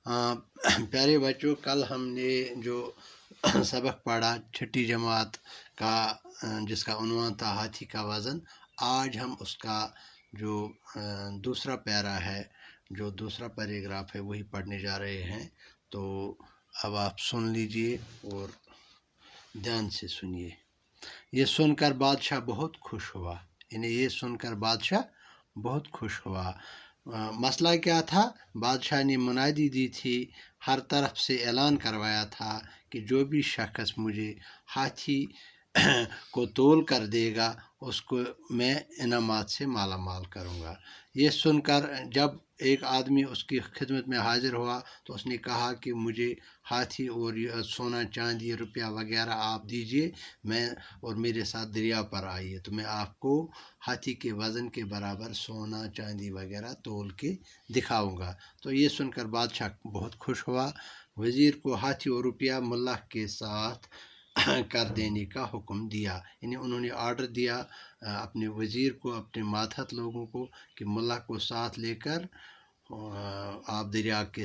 प्यारे बच्चों, कल हमने जो सबक पढ़ा छठी जमात का, जिसका उन्वान था हाथी का वज़न। आज हम उसका जो दूसरा पैरा है, जो दूसरा पैराग्राफ है, वही पढ़ने जा रहे हैं। तो अब आप सुन लीजिए और ध्यान से सुनिए। ये सुनकर बादशाह बहुत खुश हुआ। इन्हें ये सुनकर बादशाह बहुत खुश हुआ। मसला क्या था? बादशाह ने मुनादी दी थी, हर तरफ से ऐलान करवाया था कि जो भी शख्स मुझे हाथी को तोल कर देगा उसको मैं इनामात से माला माल करूँगा। ये सुनकर जब एक आदमी उसकी खिदमत में हाजिर हुआ तो उसने कहा कि मुझे हाथी और सोना चांदी रुपया वगैरह आप दीजिए, मैं और मेरे साथ दरिया पर आइए तो मैं आपको हाथी के वज़न के बराबर सोना चांदी वगैरह तोल के दिखाऊंगा। तो ये सुनकर बादशाह बहुत खुश हुआ। वज़ीर को हाथी और रुपया मुल्ला के साथ कर देने का हुक्म दिया। यानी उन्होंने आर्डर दिया अपने वज़ीर को, अपने मातहत लोगों को कि मुल्ला को साथ लेकर आप दरिया के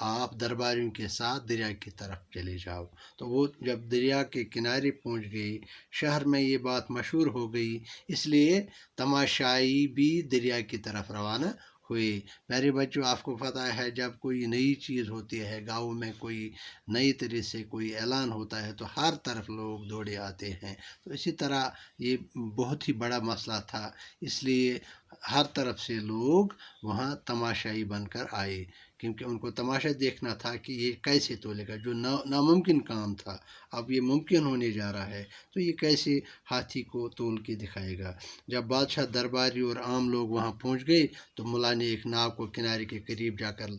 आप दरबारियों के साथ दरिया की तरफ चले जाओ। तो वो जब दरिया के किनारे पहुंच गई, शहर में ये बात मशहूर हो गई, इसलिए तमाशाई भी दरिया की तरफ रवाना हुए। प्यारे बच्चों, आपको पता है जब कोई नई चीज़ होती है, गाँव में कोई नई तरह से कोई ऐलान होता है तो हर तरफ लोग दौड़े आते हैं। तो इसी तरह ये बहुत ही बड़ा मसला था, इसलिए हर तरफ से लोग वहाँ तमाशाई बनकर आए, क्योंकि उनको तमाशा देखना था कि ये कैसे तोलेगा। जो नामुमकिन काम था अब ये मुमकिन होने जा रहा है, तो ये कैसे हाथी को तोल के दिखाएगा। जब बादशाह दरबारी और आम लोग वहाँ पहुँच गए तो मुल्ला ने एक नाव को किनारे के करीब जाकर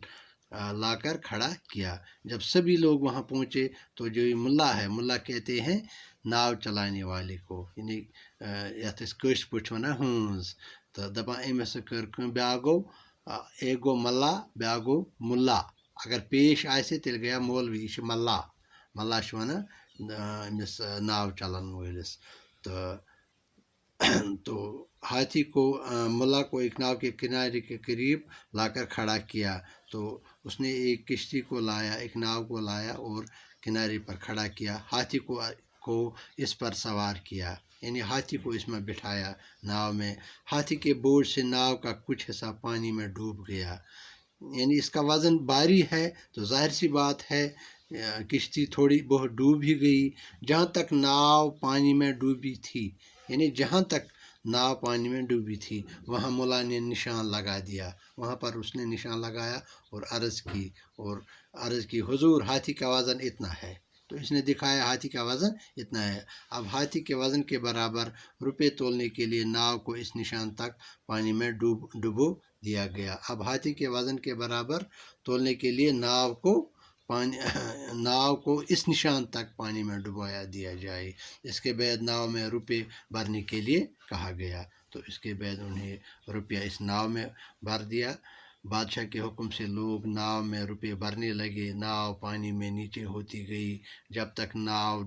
लाकर खड़ा किया। जब सभी लोग वहाँ पहुँचे तो जो ये मुल्ला है, मुल्ला कहते हैं नाव चलाने वाले को, यानी यथ कश पठ वन हूंज, तो दपान अमिस कर ब्याह गो, एक गो मल्ला ब्याह गो मुल्ला। अगर पेश आसे तेल गया मौलवी, यह मल्ला। मल्ला वन अमिस नाव चलान वलिस। तो हाथी को मुल्ला को एक नाव के किनारे के करीब लाकर खड़ा किया। तो उसने एक किश्ती को लाया, एक नाव को लाया और किनारे पर खड़ा किया। हाथी को इस पर सवार किया, यानी हाथी को इसमें बिठाया नाव में। हाथी के बोझ से नाव का कुछ हिस्सा पानी में डूब गया, यानी इसका वज़न भारी है तो जाहिर सी बात है किश्ती थोड़ी बहुत डूब ही गई। जहाँ तक नाव पानी में डूबी थी, यानी जहाँ तक नाव पानी में डूबी थी वहाँ मुल्ला ने निशान लगा दिया। वहाँ पर उसने निशान लगाया और अर्ज़ की हुजूर हाथी का वज़न इतना है। तो इसने दिखाया हाथी का वज़न इतना है। अब हाथी के वज़न के बराबर रुपये तोलने के लिए नाव को इस निशान तक पानी में डुबो दिया गया। अब हाथी के वज़न के बराबर तोलने के लिए नाव को इस निशान तक पानी में डुबाया दिया जाए। इसके बाद नाव में रुपये भरने के लिए कहा गया। तो इसके बाद उन्हें रुपया इस नाव में भर दिया। बादशाह के हुक्म से लोग नाव में रुपये भरने लगे। नाव पानी में नीचे होती गई। जब तक नाव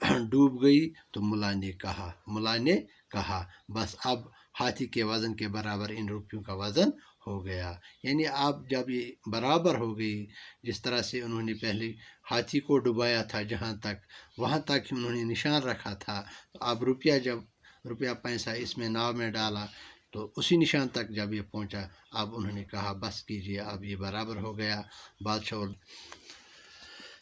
डूब गई तो मुल्ला ने कहा बस अब हाथी के वज़न के बराबर इन रुपयों का वज़न हो गया। यानी अब जब ये बराबर हो गई, जिस तरह से उन्होंने पहले हाथी को डुबाया था जहाँ तक, वहाँ तक ही उन्होंने निशान रखा था। तो अब रुपया पैसा इसमें नाव में डाला तो उसी निशान तक जब ये पहुँचा, अब उन्होंने कहा बस कीजिए, अब ये बराबर हो गया। बादशाह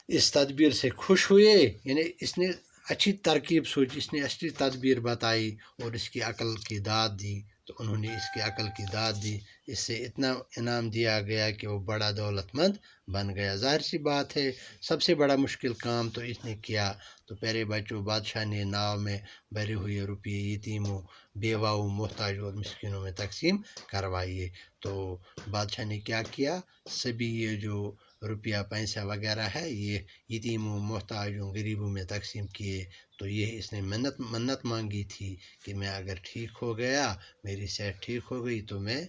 इस तदबीर से खुश हुए, यानी इसने अच्छी तरकीब सोची, इसने अच्छी तदबीर बताई और इसकी अकल की दाद दी। तो उन्होंने इसकी अकल की दाद दी, इससे इतना इनाम दिया गया कि वो बड़ा दौलतमंद बन गया। ज़ाहिर सी बात है सबसे बड़ा मुश्किल काम तो इसने किया। तो प्यारे बच्चों, बादशाह ने नाव में भरे हुए रुपये यतीमों, बेवाओं, मोहताज और मिस्किनों में तकसीम करवाइए। तो बादशाह ने क्या किया, सभी ये जो रुपया पैसा वगैरह है ये यतीमों, मोहताजों, गरीबों में तकसीम किए। तो ये इसने मन्नत मांगी थी कि मैं अगर ठीक हो गया, मेरी सेहत ठीक हो गई तो मैं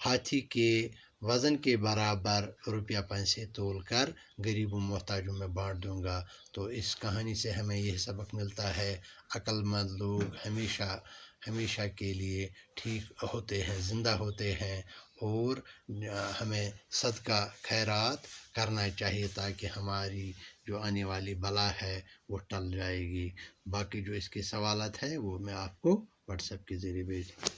हाथी के वज़न के बराबर रुपया पैसे तोल कर गरीबों मोहताजों में बांट दूंगा। तो इस कहानी से हमें यह सबक मिलता है, अक्लमंद लोग हमेशा ہمیشہ کے لیے ٹھیک ہوتے ہیں، زندہ ہوتے ہیں، اور ہمیں صدقہ خیرات کرنا چاہیے تاکہ ہماری جو آنے والی بلا ہے وہ ٹل جائے گی۔ باقی جو اس کے سوالات ہیں وہ میں آپ کو واٹس ایپ کے ذریعے بھیج دوں گا۔